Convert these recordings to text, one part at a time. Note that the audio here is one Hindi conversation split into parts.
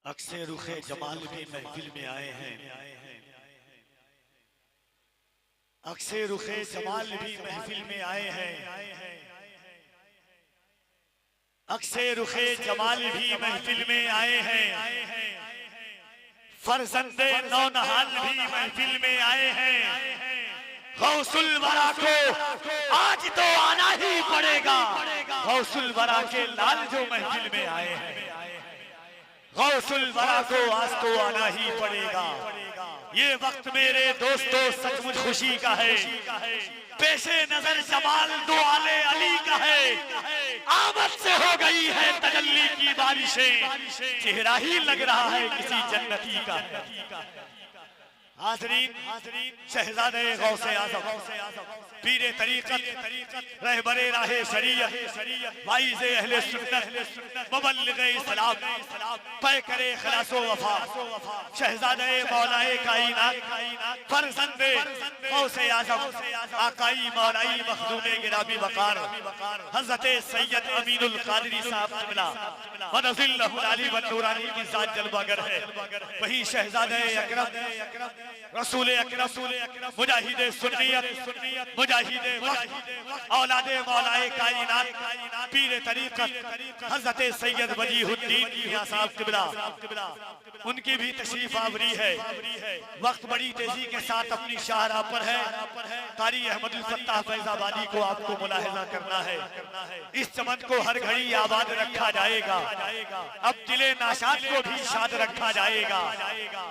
अक्से रुखे जमाल भी महफिल में आए हैं, अक्से रुखे जमाल भी महफिल में आए हैं, अक्से रुखे जमाल भी महफिल में आए हैं, फरजंदे नौनहाल भी महफिल में आए हैं। गौसुल वरा को आज तो आना ही पड़ेगा, गौसुल वरा के लाल जो महफिल में आए हैं, गौसुल वरा को आज तो आना ही पड़ेगा। ये वक्त मेरे दोस्तों सचमुच खुशी का है, पेशे नजर जमाल दो आले अली का है। आमद से हो गई है तजल्ली की बारिशें, चेहरा ही लग रहा है किसी जन्नती का। हाज़रीन शहज़ादे गौसे आज़म, पीरे तरीक़त, रहबरे राहे शरीयत, वाइज़े अहले सुन्नत, मुबल्लिग़े इस्लाम, पैकरे खलासो वफ़ा, शहज़ादे मौलाए कायनात, फरज़ंदे गौसे आज़म, आकाई मौलाई मखदूमे गिरामी वक़ार, हज़रत सैयद अमीनुल क़ादरी साहब क़िबला वनज़िल्लहुल अली व नूरानी की ज़ात जलवागर है। वही शहज़ादे अकरम रसूल अकरम मुजाहिदे सुन्नियत, मुजाहिदे वक्त, औलादे मौलाए कायनात, पीरे तरीक़त हज़रत सैयद वजीहुद्दीन मियां साहब क़िबला, उनकी भी तशरीफ आवरी है। वक्त बड़ी तेजी के साथ अपनी शाहराह पर है। कारी अहमदुल फत्ताह फैज़ाबादी को आपको मुलाहिज़ा करना है। इस चमन को हर घड़ी आबाद रखा जाएगा, अब दिले नाशाद को भी शाद रखा जाएगा।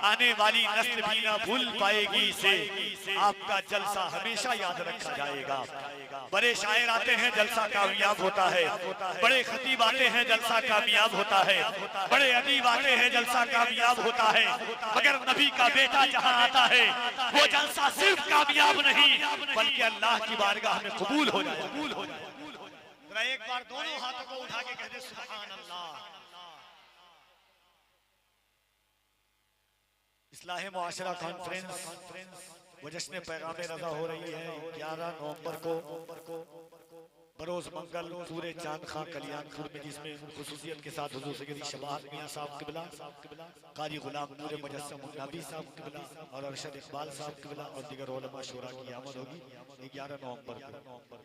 आने वाली नस्ल भी ना भूल पाएगी इसे, आपका जलसा हमेशा याद रखा जाएगा। बड़े शायर आते हैं जलसा कामयाब होता है, बड़े खतीब आते हैं जलसा कामयाब होता है, बड़े अदीब आते हैं जलसा कामयाब होता है, मगर नबी का बेटा जहां आता है वो जलसा सिर्फ कामयाब नहीं बल्कि अल्लाह की बारगाह में कबूल हो जाए। एक बार दोनों हाथों को उठा के कह दे सुभान अल्लाह। इस्लाह मुआशरा कॉन्फ्रेंस वो जश्न पैगाम रज़ा हो रही है 11 नवंबर को बरोज मंगल पूरे चांद खां कल्याणपुर में, जिसमें खुसूसियत के साथ हुजूर सैयदी शबाहत मियां साहब क़िबला, कारी गुलाम नूर मुजस्सम नबी साहब क़िबला और अरशद इकबाल साहब क़िबला और दीगर उलमा शुरा की आमद होगी 11 नवंबर को।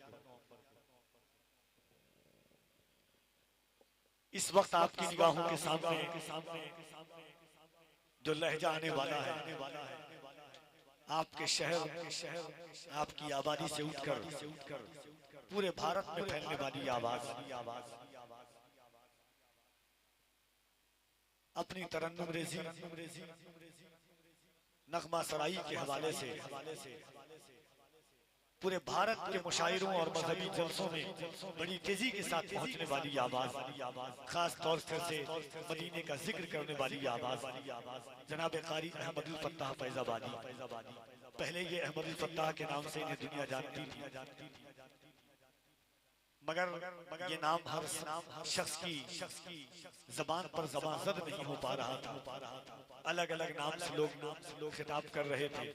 इस वक्त आपकी निगाहों के सामने जो लहजा आने वाला है, आपके शहर आपकी आबादी से उठकर पूरे भारत में फैलने वाली आवाज, अपनी तरन्नुम रेज़ी नगमा सराई के हवाले से पूरे भारत के मुशायरों और मजहबी जलसों में बड़ी तेजी के साथ पहुंचने वाली आवाज, खास तौर से मदीने का जिक्र करने वाली आवाज, जनाब कारी अहमदुल फत्ताह फैज़ाबादी। पहले ये अहमदुल फत्ताह के नाम से इन्हें दुनिया जानती थी, मगर ये नाम हर शख्स की जबान पर ज़बानज़द नहीं हो पा रहा था। अलग अलग नाम से लोग खिताब कर रहे थे,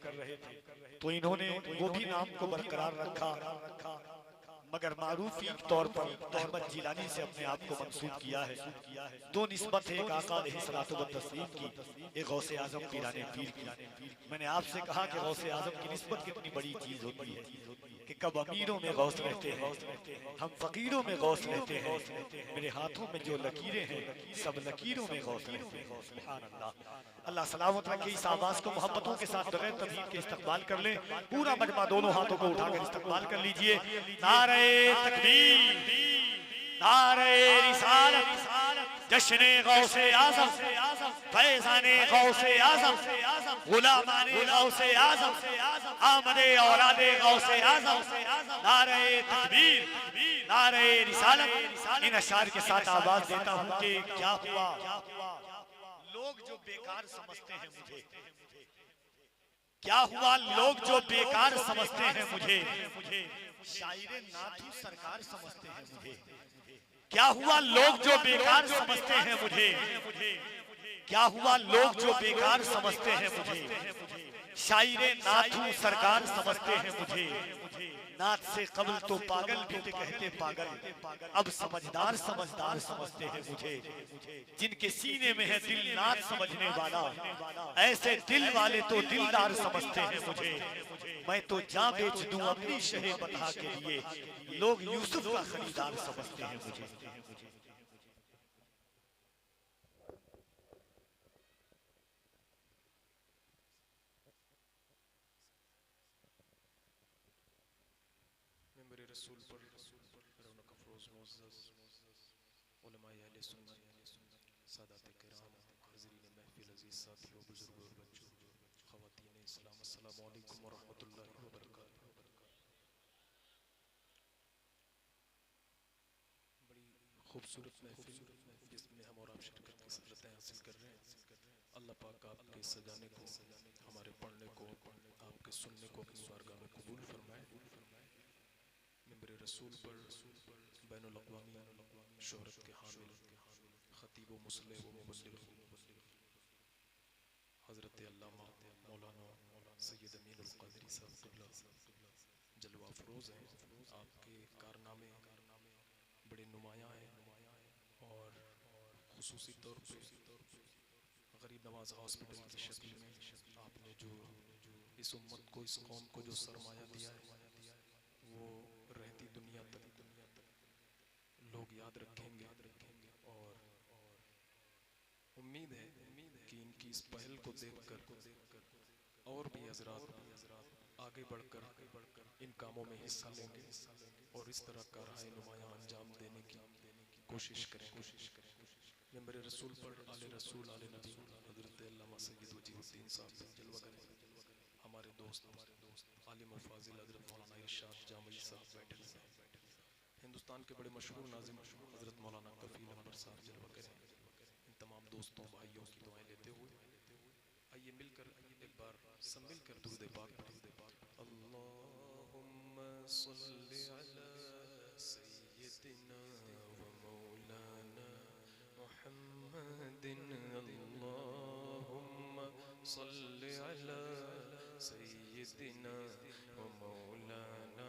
तो इन्होंने वो भी नाम को बरकरार रखा, मगर मारूफी तौर पर अहमद जिलानी से अपने आप को मंसूब किया है। दो निस्बत है, एक आका अलैहिस्सलातु व तस्लीम की, एक गौसे आज़म पीराने पीर की। मैंने आपसे कहा कि गौसे आज़म की निस्बत कितनी बड़ी चीज होती है कि कब अमीरों में गौस रहते हैं, हम फकीरों में गौस रहते हैं। मेरे हाथों में जो लकीरें हैं सब लकीरों में गौस रहते हैं। सुभान अल्लाह। अल्लाह सलामत रखे। इस आवाज को मोहब्बतों के साथ बगैर तमहीद के इस्तकबाल कर ले। पूरा मजमा दोनों हाथों को उठाकर इस्तकबाल कर लीजिए। नारे तकबीर, नारे रिसालत, जश्ने गौसे आज़म, फैज़ाने गौसे आज़म, गुलामाने गौसे आज़म, आमदे औलादे गौसे आज़म। नारे तकबीर, नारे रिसालत। इन अशार के साथ आवाज देता हूँ कि क्या हुआ लोग जो बेकार समझते हैं मुझे, क्या हुआ लोग जो बेकार समझते हैं मुझे, शायरे नाथू सरकार समझते हैं मुझे। क्या हुआ लोग जो बेकार समझते हैं मुझे, क्या हुआ लोग जो बेकार समझते हैं मुझे, शायरे नाथू सरकार समझते हैं मुझे। नात से कबल तो पागल भी थे कहते पागल, अब समझदार समझदार समझते हैं मुझे। जिनके सीने में है दिल नात समझने वाला, ऐसे दिल वाले तो दिलदार समझते हैं मुझे। मैं तो जान बेच दूं अपनी शहे बता के लिए, लोग यूसुफ का खरीदार समझते हैं मुझे। मेरे रसूल पर रौनक अफरोज मुअज़्ज़ज़ उलमाए अहले सुन्नत, सादात किराम, हाज़रीन महफ़िल अज़ीज़, साथियों, बुज़ुर्गों और बच्चों, ख़वातीन इस्लाम, अस्सलामु अलैकुम व रहमतुल्लाहि व बरकातुहू। बड़ी खूबसूरत महफ़िल जिसमें हम और आप शिरकत की सदरतें हासिल कर रहे हैं। अल्लाह पाक आपके सजाने को, हमारे पढ़ने को, आपके सुनने को अपनी बारगाह में कबूल फरमाए। मिंबर रसूल पर बैनुल अक़वामी शोहरत के हामिल खतीब व मुसल्ली व मुबल्लिग़ हज़रत अल्लामा मौलाना सैयद अमीनुल क़ादरी साहब क़िबला जलवा अफरोज़ हैं। आपके कारनामे बड़े नुमायाँ हैं और ख़ुसूसी तौर पे गरीब नवाज हॉस्पिटल की शक्ल में आपने जो इस उम्मत को, इस कौम को जो सरमाया दिया है, वो रहती दुनिया तक लोग याद रखेंगे। और उम्मीद है कि इनकी इस पहल को देखकर और भी हज़रात आगे बढ़कर इन कामों में हिस्सा लेंगे और इस तरह का राह नुमायां अंजाम देने की कोशिश करेंगे। मिंबर रसूल पर आले रसूल आले नबी हज़रत अल्लामा सैयद वजीहुद्दीन साहब जलवा करें। हमारे दोस्त आलिम और फाजिल हज़रत मौलाना इरशाद जामई साहब बैठे हैं। हिंदुस्तान के बड़े मशहूर नाज़िम हज़रत मौलाना कफ़ील अनवर साहब जलवा करें। इन तमाम दोस्तों भाइयों की दुआएं लेते हुए आइए मिलकर एक बार सब मिलकर दुरूद पाक पढ़ें। अल्लाहुम्मा सल्लि अला सय्यिदिना व मौलाना मुहम्मदिन, अल्लाहुम्मा सल्लि अला सय्यिदिना व मौलाना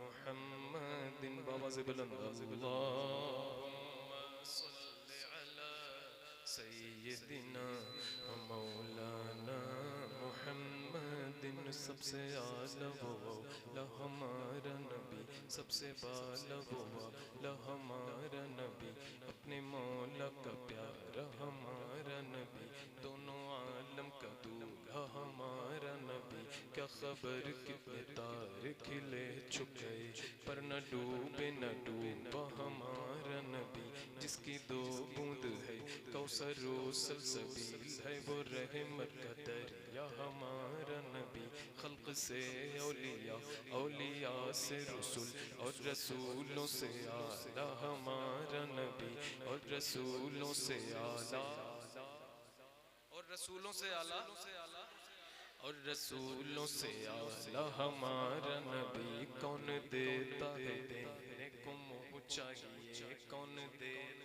मुहम्मदिन। बाबा से बुलंद अल्लाहुम्मा सल्लि अला सय्यिदिना व मौलाना मुहम्मदिन। सबसे आला वो हमारा नबी, सबसे बाला वो हमारा नबी, अपने मौला का प्यारा हमारा नबी, दोनों आलम का दूल्हा हमारा नबी। क्या खबर कितने तारे खिले चुके पर न डूबे न डूबा हमारा नबी, जिसकी दो बूंद है कौसर सलसबील है, वो रहमत का दरिया हमारा नबी। खल्क से औलिया, औलिया से रसूल, और रसूलों से आला हमारा नबी, और रसूलों से आला, और रसूलों से आला, और रसूलों से आला हमारा नबी। कौन देता है देने को मुँह चाहिए, कौन देता है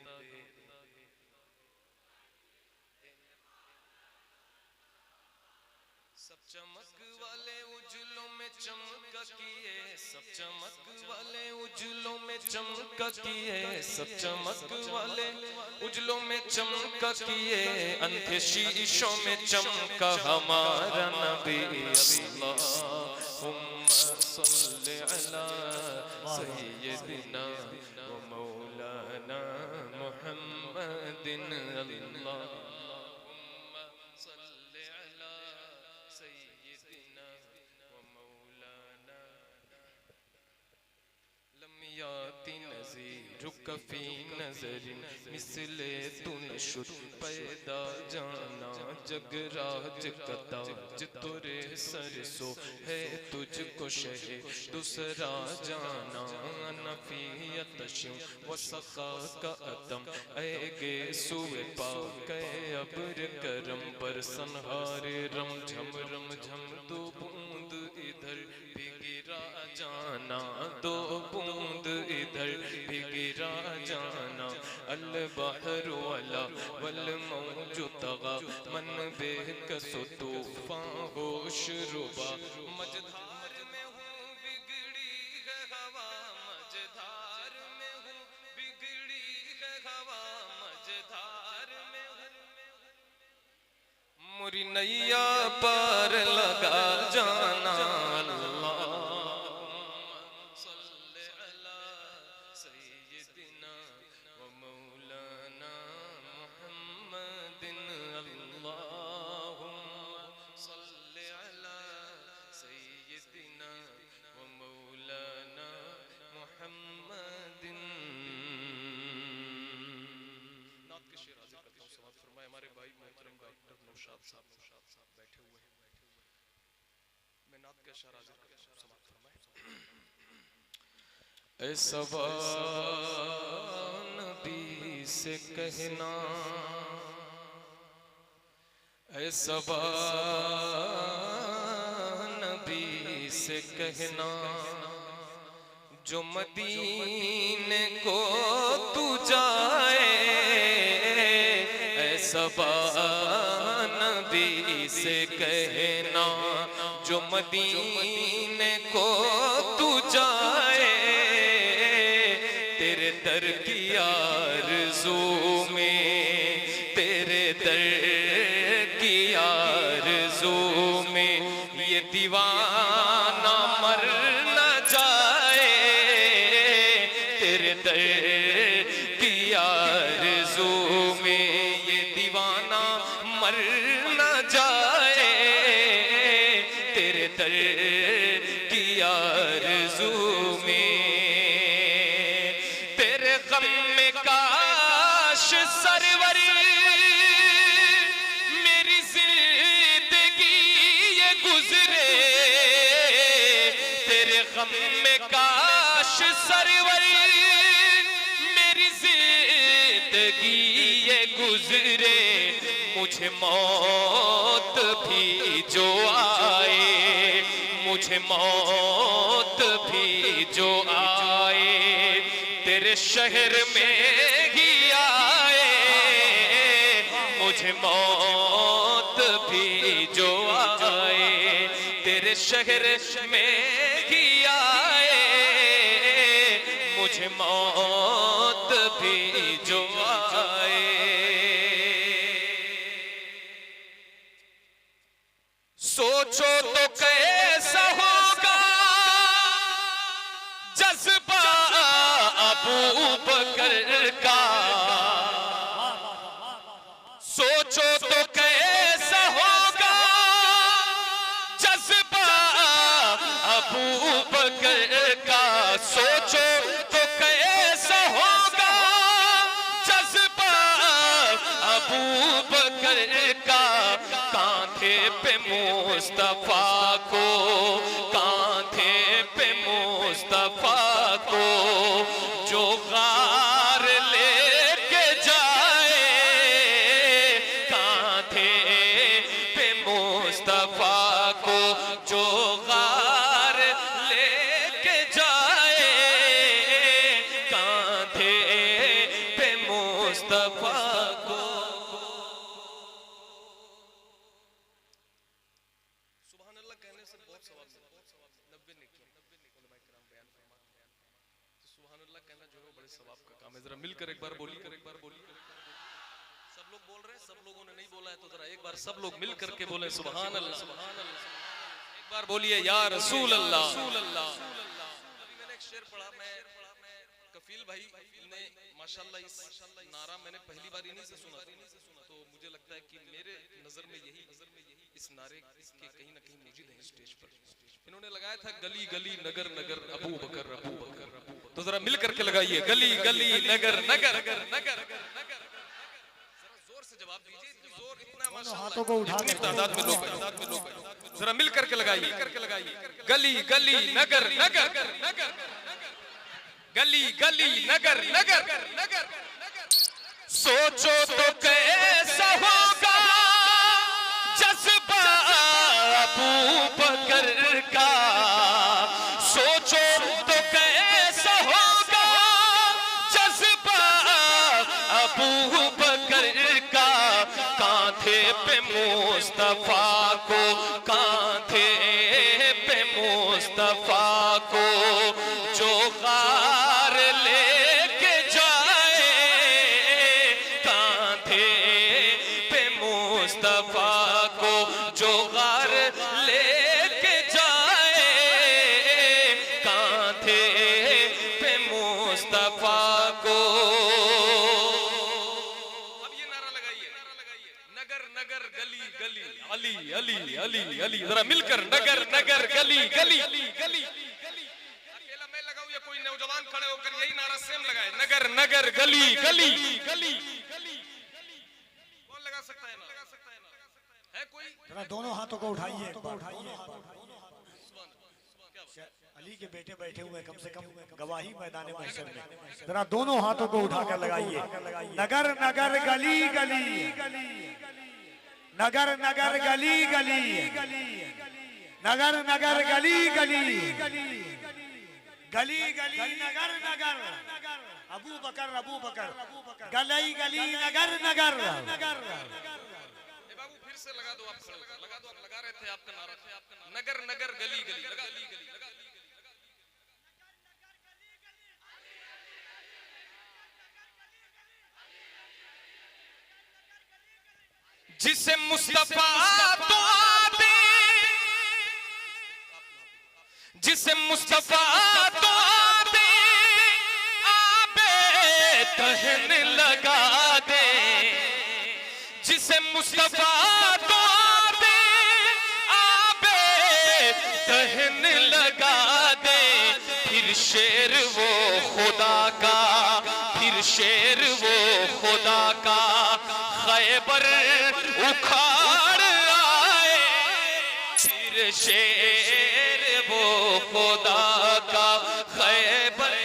सब चमक वाले उजलों में चमका किए, सब चमक वाले उजलों में चमका किए, सब चमक वाले उजलों में चमका किए, अंधे शीशों में चमका हमारा नबी। अल्लाहुम्मा सल्लि अला सय्यिदिना व मौलाना मुहम्मदिन, अल्लाहुम्मा सल्लि अला सय्यिदिना व मौलाना। लम याति नज़ीरुक फी नज़रिन मिसले तू नशुद, पैदा जाना जगराज का ताज तोरे सर सो है तुझको शहे दूसरा जाना। नफियत शिव व सखा का अतम ऐगे सुए पाके अब्र करम पर संहारे रम झम दो बूंद इधर भी गिरा जाना, दो बूंद इधर भी गिरा जाना। अल बहर वाला वल मौजु तगा, मन बेकसो तूफान होश रुबा, मझधार में हूँ बिगड़ी पूरी नैया पार लगा जाना। अल्लाह सल्ले अला सय्यदिना व मौलाना मुहम्मदिन। अल्लाहुम्मा सल्ले अला सय्यदिना व मौलाना मुहम्मदिन। नात के शेर हाजिर करता हूं, समाअत फरमाए। हमारे भाई मोहतरम डॉक्टर नौशाद साहब बैठे हुए हैं। मैं नात के शेर हाजिर करता हूं, समाअत फरमाए। ऐ सबा नबी से कहना, ऐ सबा नबी से कहना, जो मदीने को तू जाए। ऐ सबा नबी से कहना, जो मदीने को तू जाए। तेरे दर की आरज़ू में, तेरे दर की आरज़ू में ये दीवाना मर न जाए। तेरे दर की आरज़ू में ये दीवाना मर न जाए। तेरे दर की आरज़ू में, तेरे गम में काश सरवर मेरी जिंदगी ये गुजरे। तेरे गम में काश सरवर मेरी जिंदगी ये गुजरे। मुझे मौत भी जो आए, मुझे मौत भी जो आए, तेरे शहर में ही आए। मुझे मौत भी जो आए, तेरे शहर में ही आए। मुझे मौत भी जो आए। सोचो तो कैसा होगा जज्बा अबू बकर का। सोचो तो कैसा होगा जज्बा अबू बकर का। सोचो तो कैसा होगा जज्बा अबू बकर का। कांधे पे मुस्तफा को, कांधे पे मुस्तफा को जो गार लेके जाए। कांधे पे मुस्तफा को जो गार लेके जाए। कांधे पे मुस्तफा को। सुभान अल्लाह कहने से बहुत सवाब मिलता है। 90 नेकियां उलमा किराम बयान फरमाते हैं। तो सुभान अल्लाह कहना जो है वो बड़े सवाब का काम है। जरा मिलकर एक बार बोलिए, एक बार बोलिए। सब लोग बोल रहे हैं, सब लोगों ने नहीं बोला है तो जरा एक बार सब लोग मिल करके बोले सुभान अल्लाह, सुभान अल्लाह। एक बार बोलिए या रसूल अल्लाह। अभी मैंने एक शेर पढ़ा, मैं कफील भाई ने माशाल्लाह इस नारा मैंने पहली बार इन्हीं से सुना, तो मुझे लगता है कि मेरे नजर में यही इस नारे के कहीं ना कहीं मौजूद है स्टेज पर। इन्होंने लगाया था गली गली नगर नगर अबू बकर अबू बकर। तो जरा मिल करके लगाइए गली गली नगर नगर नगर। जोर से जवाब दीजिए, जोर इतना हाथों को उठा इतनी तादाद में लोग, जरा मिल करके लगाइए गली गली नगर नगर नगर। गली गली नगर नगर नगर। सोचो तो कैसा होगा जज्बा अबू बकर का। सोचो तो कैसा होगा जज्बा अबू बकर का। कांधे पे मुस्तफा को, कांधे पे मुस्तफा को जो गार लेके जाए। कांधे पे मुस्तफा मुस्तफा को जो गार लेके जाए, कांधे पे मुस्तफा को। अब ये नारा लगाइए, नगर नगर गली गली अली अली अली अली, जरा मिलकर नगर नगर गली गली गली। अकेला मैं लगाऊं या कोई नौजवान खड़े होकर यही नारा सेम लगाए, नगर नगर गली गली गली। कौन लगा सकता है ना? है कोई? जरा दोनों हाथों को उठाइए, अली के बेटे बैठे हुए, कम से कम गवाही मैदान महशर में। जरा दोनों हाथों को उठाकर लगाइए, नगर नगर गली गली, नगर नगर गली गली, नगर नगर गली गली, गली गली नगर नगर, अबू बकर गली गली नगर नगर। बाबू फिर से लगा दो, आप लगा दो, आप लगा रहे थे आपका नारा, नगर नगर गली गली लगा। जिसे मुस्तफा तो आते, जिसे मुस्तफा तो आते आबे तहन लगा दे, जिसे मुस्तफा तो आते आबे तहन लगा दे। फिर शेर वो खुदा का, फिर शेर वो खुदा का खैबर उखाड़ आए, फिर शेर वो खुदा का खैबर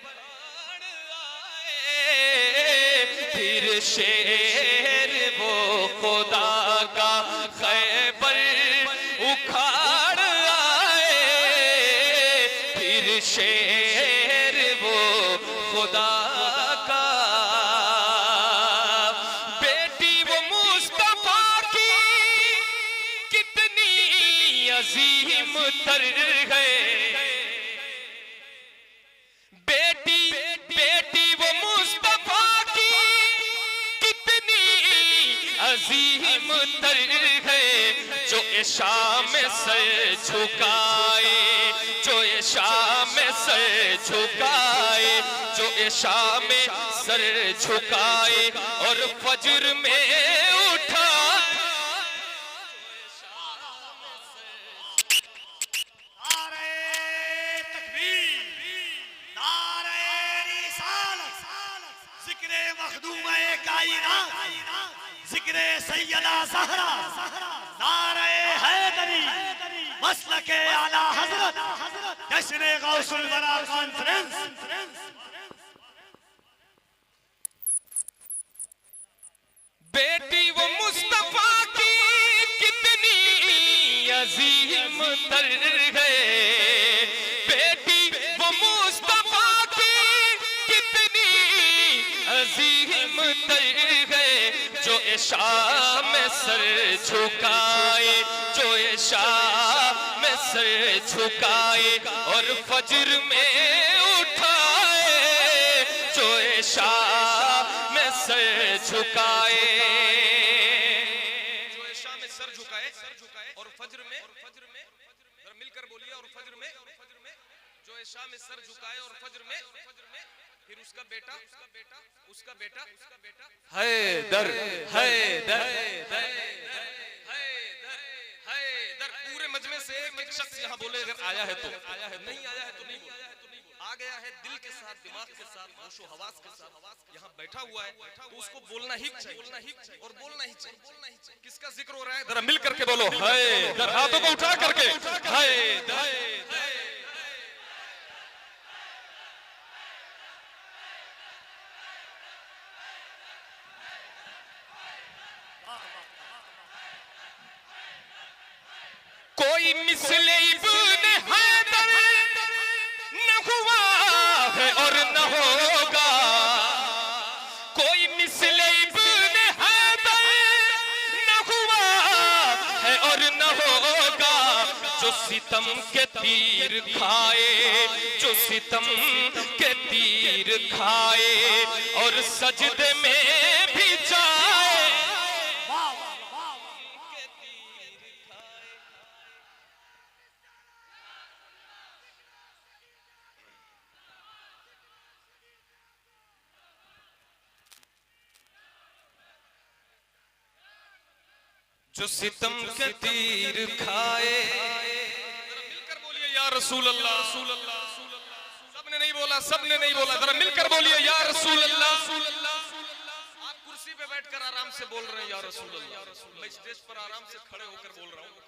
उखाड़ आए, फिर शेर वो खुदा का खैबर उखाड़ आए, फिर शेर वो खुदा का। अजीम तर है बेटी, बेटी वो मुस्तफा की कितनी अजीम तर है, जो इशा में सर झुकाए, जो इशा में सर झुकाए, जो इशा में सर झुकाए और फजर में उठा। जिक्रे सैयदा ज़हरा, नारे हैदरी, मसलके आला हज़रत, जश्न गौसुल वरा कॉन्फ्रेंस। बेटी वो मुस्तफा की कितनी अजीम तर है, बेटी वो मुस्तफा की कितनी अजीम तर है, जो इशा में सर झुकाए, जो इशा में सर झुकाए और फजर में उठाए, जो इशा में सर झुकाए, जो इशा में सर झुकाए और फजर में मिलकर बोलिए, और फजर में जो इशा में सर झुकाए और फजर में फिर उसका बेटा हैदर हैदर हैदर। पूरे मजमे से एक शख्स यहाँ बोले अगर आया है तो, आया है नहीं आया है तो नहीं, आ गया है दिल के साथ, दिमाग के साथ, होशो हवास के साथ यहाँ बैठा हुआ है, तो उसको बोलना ही चाहिए और बोलना ही चाहिए। किसका जिक्र हो रहा है? जरा मिल करके बोलो हैदर, हाथों को उठा करके हैदर। कोई मिसले इब्न हैदर न हुआ है और न होगा, कोई मिसले इब्न हैदर न हुआ है और न होगा, जो सितम के तीर खाए, जो सितम के तीर खाए और सजदे में भी जाए, जो सितम के तीर खाए, मिलकर बोलिए या रसूल अल्लाह। सबने नहीं बोला, सबने नहीं बोला, जरा मिलकर बोलिए या रसूल अल्लाह। आप कुर्सी पे बैठकर आराम से बोल रहे हैं या रसूल अल्लाह, मैं स्टेज पर आराम से खड़े होकर बोल रहा हूँ।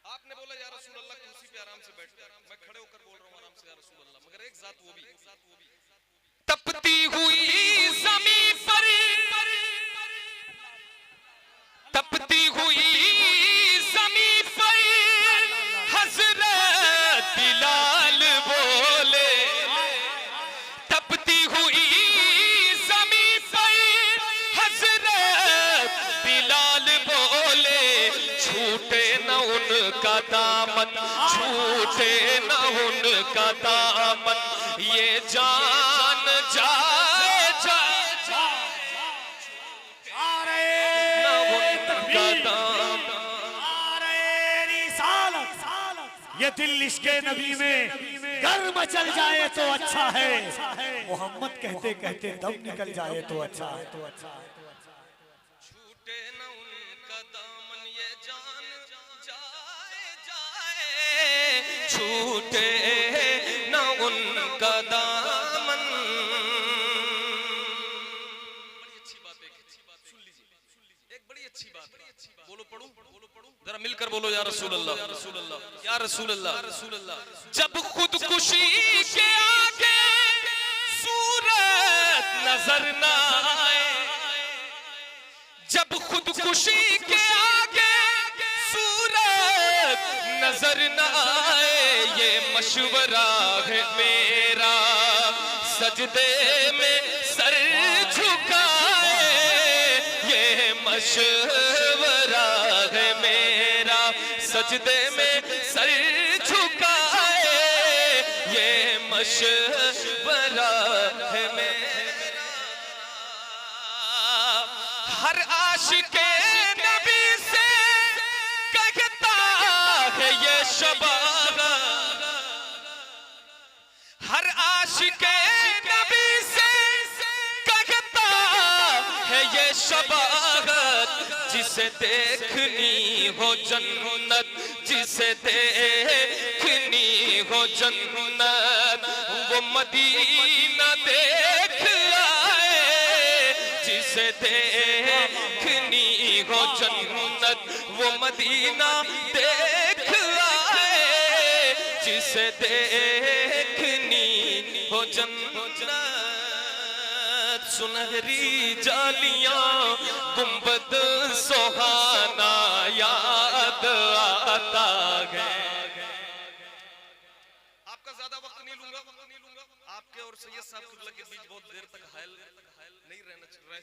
आपने बोला या रसूल अल्लाह कुर्सी पे आराम से बैठकर, मैं खड़े होकर बोल रहा हूँ आराम से या रसूल अल्लाह। मगर एक जात वो भी तपती हुई ज़मीन पर, तपती हुई ज़मीन पर हज़रत बिलाल बोले, तपती हुई ज़मीन पर हज़रत बिलाल बोले, छूटे न उनका दामन, छूटे न उनका दामन, ये जान जाए न उनका दामन। ये दिल इश्क़े नबी में गर मचल जाए तो अच्छा है, मोहम्मद कहते कहते दम निकल जाए तो अच्छा है। छूटे न उनका दामन, ये जान जाए छूटे न उनका दामन। बड़ी अच्छी बात है, सुन लीजिए, एक बड़ी अच्छी बात है। बोलो पढ़ूं, जरा मिलकर बोलो या रसूल अल्लाह, या रसूल अल्लाह, या रसूल अल्लाह। जब खुदकुशी के आगे सूरत नजर न आए, जब खुदकुशी के आगे सूरत नजर न आए, ये मशवरा है मेरा सजदे में सर झुकाए, ये मशवरा है मेरा सजदे में सर झुकाए, ये मशवरा है मेरा। हर आशिके नबी से कहता है ये शबाग, हर आशिके नबी से कहता है ये शबागत, जिसे देखनी हो जन्नत, जिसे देखनी हो जन्नत, वो मदीना देख आए, जिसे देखनी हो जन्नत, वो मदीना देख आए, जिसे देखनी हो जन्नत। सुनहरी जालियां गुंबद सुहाना याद आता है। आपका ज्यादा वक्त नहीं लूंगा, आपके और सैयद साहब कुबला के बीच बहुत देर तक हायल नहीं रह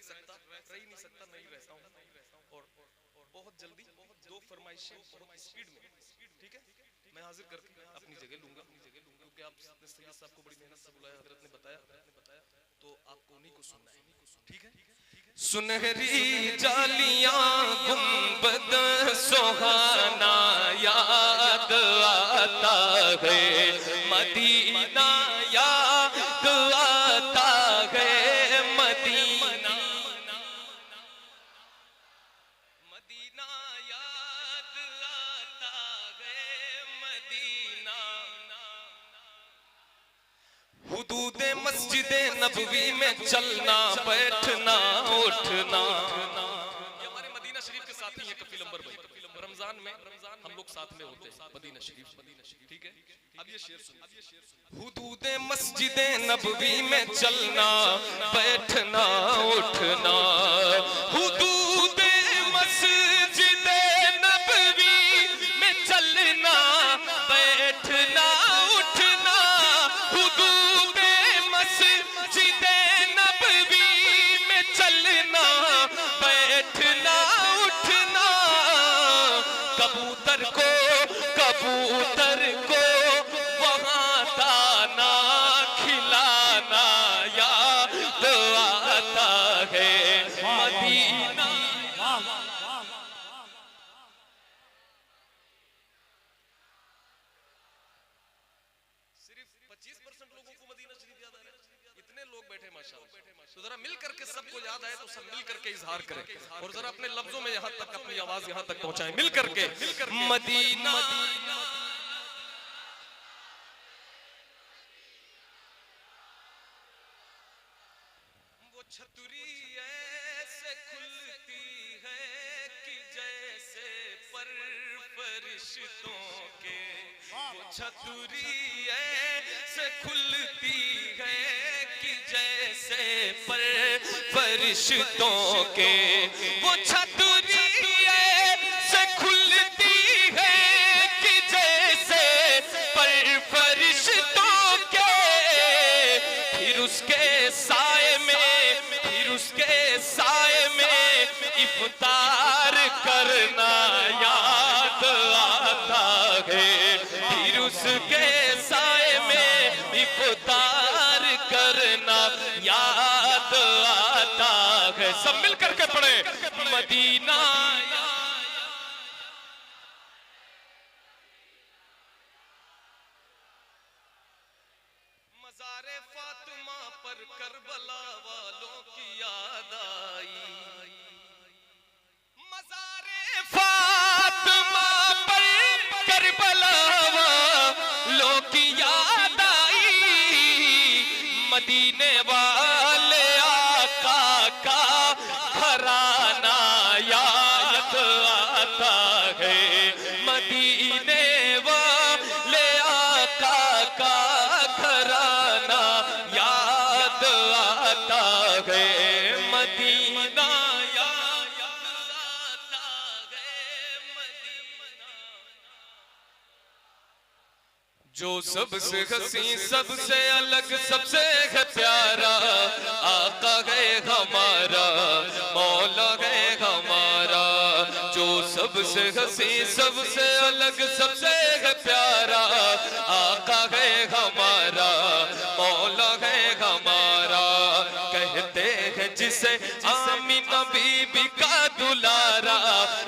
सकता, रह ही नहीं सकता, नहीं रहता हूँ। और बहुत जल्दी दो फरमाइशें बहुत स्पीड में, ठीक है, मैं हाजिर करके अपनी जगह लूंगा, क्योंकि आपने सैयद साहब को बड़ी मेहनत से बुलाया, हजरत ने बताया, तो आपको उन्हीं को सुनना है, ठीक है। सुनहरी जालियां गुंबद सुहाना याद आता है, मदीना याद आता है, मदीना मदीना याद आता है, मदीना। हुदूद मस्जिदे नबवी में चलना बैठना उठना, ये हमारे मदीना शरीफ के साथी हैं कफील अंबर भाई। रमजान में हम लोग साथ में होते हैं मदीना शरीफ, ठीक है। अब ये शेर सुनो, हुदूद मस्जिदे नबवी में चलना बैठना उठना, हुदूद मस्जिदे नबवी में चलना बैठना उठना, हुदूद मस्जिदे नबवी में चलना बैठना उठना, कबूतर को वहाँ दाना खिलाना याद आता है, मदीना। 25% लोगों को मदीना शरीफ याद आ रहा है। इतने लोग बैठे माशाअल्लाह, तो जरा मिल करके सबको याद आए तो सब मिल करके इजहार करें और जरा अपने लफ्जों में यहाँ तक अपनी आवाज यहाँ तक पहुंचाएं मिल करके। मदीना वो छतरी ऐसे खुलती है कि जैसे पर फरिश्तों के, वो छतरी ऐसे खुलती है कि जैसे पर फरिश्तों के, वो छतरी ऐसे खुलती है कि जैसे पर फरिश्तों के, फिर उसके साए में, फिर उसके साए में इफ्तार करना याद आता है, फिर उसके साए में इफ्तार करना याद आता है। सब मिल करके पढ़े मदीना मज़ारे फातिमा पर करबला वालों की याद आई, मज़ारे फातिमा पर करबला वालों की याद आई, मदीने वाले आका का घराना याद आता है, मदीने वाले आका का घराना याद आता है, मदीना याद आता है, मदीना जो सबसे हसीन सबसे अलग सबसे है प्यारा आका है हमारा, मौला है हमारा, जो सबसे हसीन सबसे अलग सबसे है प्यारा आका है हमारा, मौला है हमारा, कहते हैं जिसे आमीना बीबी का दुलारा,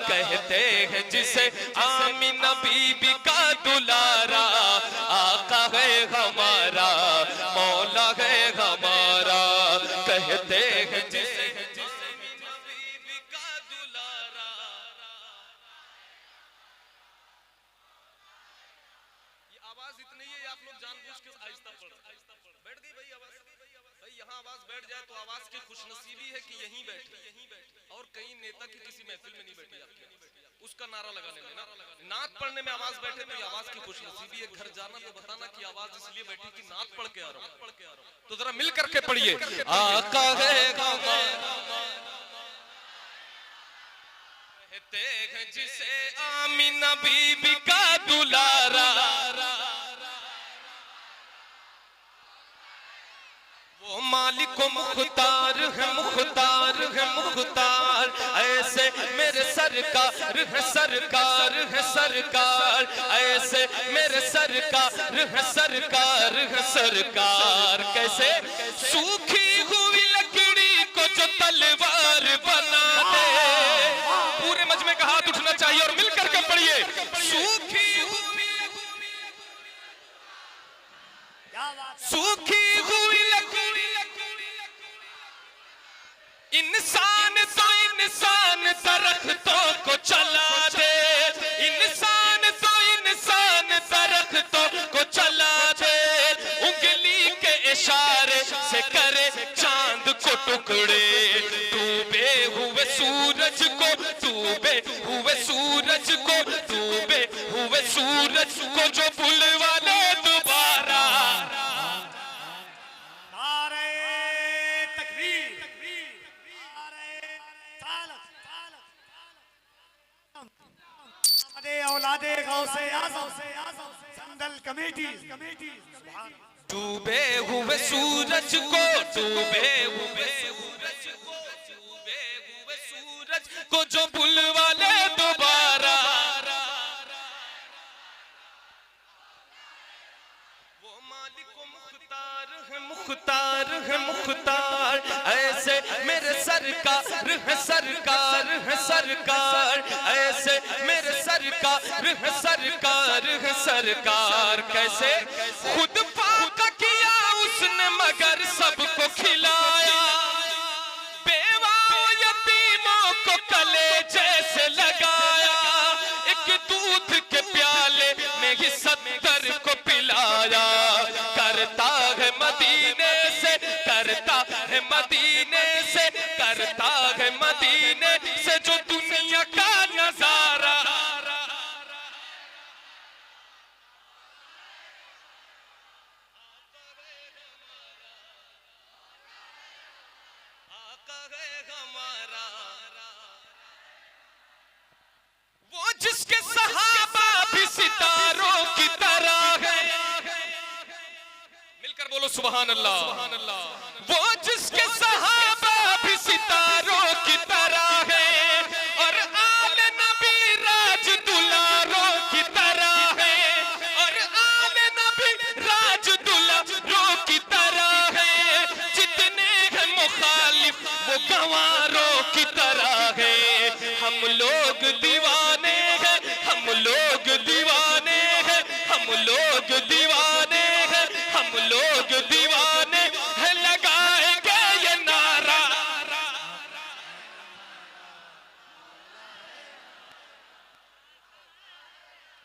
कहते हैं जिसे आमीना बीबी का दुलारा, आका है हमारा, मौला है हमारा, कहते हैं जिसे आमीना बीबी का दुलारा। ये आवाज इतनी है आप लोग जानबूझ के आहिस्ता पढ़ बैठ गई भाई आवाज, भाई यहाँ आवाज बैठ जाए तो आवाज की खुशनसीबी है कि यहीं बैठे और कहीं नेता की किसी महफिल में नहीं बैठी आपके, उसका नारा लगाने में ना नात पढ़ने में आवाज बैठे तो ये आवाज की खुशनसीबी है। घर जाना तो बताना कि आवाज इसलिए बैठी कि नात पढ़ के आ रहा हूं, तो जरा मिल करके पढ़िए आका है कहते हैं जिसे आमीना बीबी का दुलारा, वो मालिक मुख्तार है मुख्तार है मुख्तार, ऐसे मेरे सरकार है सरकार है सरकार, ऐसे मेरे सरकार है सरकार है सरकार, कैसे सूखी हुई लकड़ी को जो तलवार बना दे, पूरे मजमे का हाथ उठना चाहिए और मिल करके पढ़िए सूखी हुई लकड़ी, इंसान तो इंसान दरख्तों को चला दे, इंसान तो इंसान दरख्तों को चला दे, उंगली के इशारे से करे चांद को टुकड़े, डूबे हुए सूरज को, डूबे हुए सूरज को, डूबे हुए सूरज को जो बुलवा ले दोबारा। औलादे गौसे आज़म संदल कमेटी डूबे हुए सूरज को, डूबे हुए सूरज को, डूबे हुए सूरज को जो बुलवा ले दोबारा, वो मालिक मुख्तार है मुख्तार है मुख्तार, ऐसे मेरे सरकार है सरकार है सरकार, ऐसे मेरे सरकार है सरकार है सरकार, कैसे खुद पाक मदीने से, करता है मदीने से, करता है मदीने से जो दुनिया का नजारा। वो जिसके सहाबा भी सितारों की तरह है, मिलकर बोलो सुभान अल्लाह। वो जिसके सहाबा भी सितारों की तरह है, और आले नबी राज दुलारों की तरह है, और आले नबी राज दुलारों की तरह है। जितने हैं मुखालिफ वो गंवारों की तरह है। हम लोग दीवाने हैं, हम लोग दीवाने हैं, हम लोग दीवाने हैं, हम लोग दीवाने हैं, लगाएंगे ये नारा।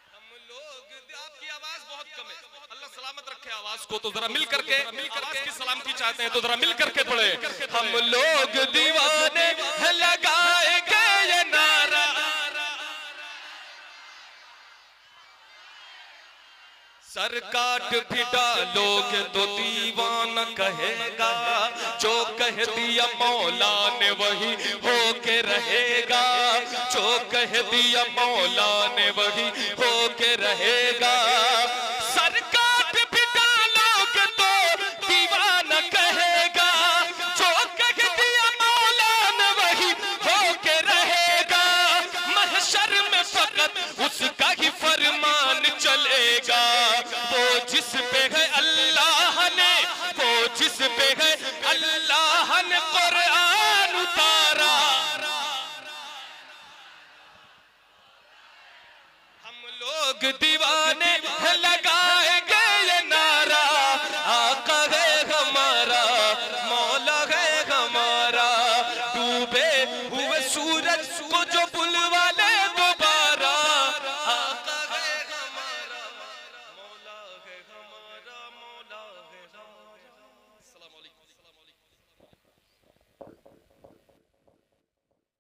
हम लोग, आपकी आवाज बहुत कम है, अल्लाह सलामत रखे आवाज को। तो जरा मिल करके आवाज की सलामती चाहते हैं तो जरा मिल करके पढ़े। हम लोग दीवाने हैं, लगाएंगे ये नारा। सर काट भी डालोगे तो दीवाना कहेगा, जो कह दिया मौला ने वही होके रहेगा, जो कह दिया मौला ने वही होके रहेगा। सर काट भी डालोगे तो दीवाना कहेगा, जो कह दिया मौला ने वही होके रहेगा। महशर में फकत उसका ही फरमान चलेगा। वो जिस पे है अल्लाह ने, वो जिस पे है अल्लाह ने कुरान उतारा। हम लोग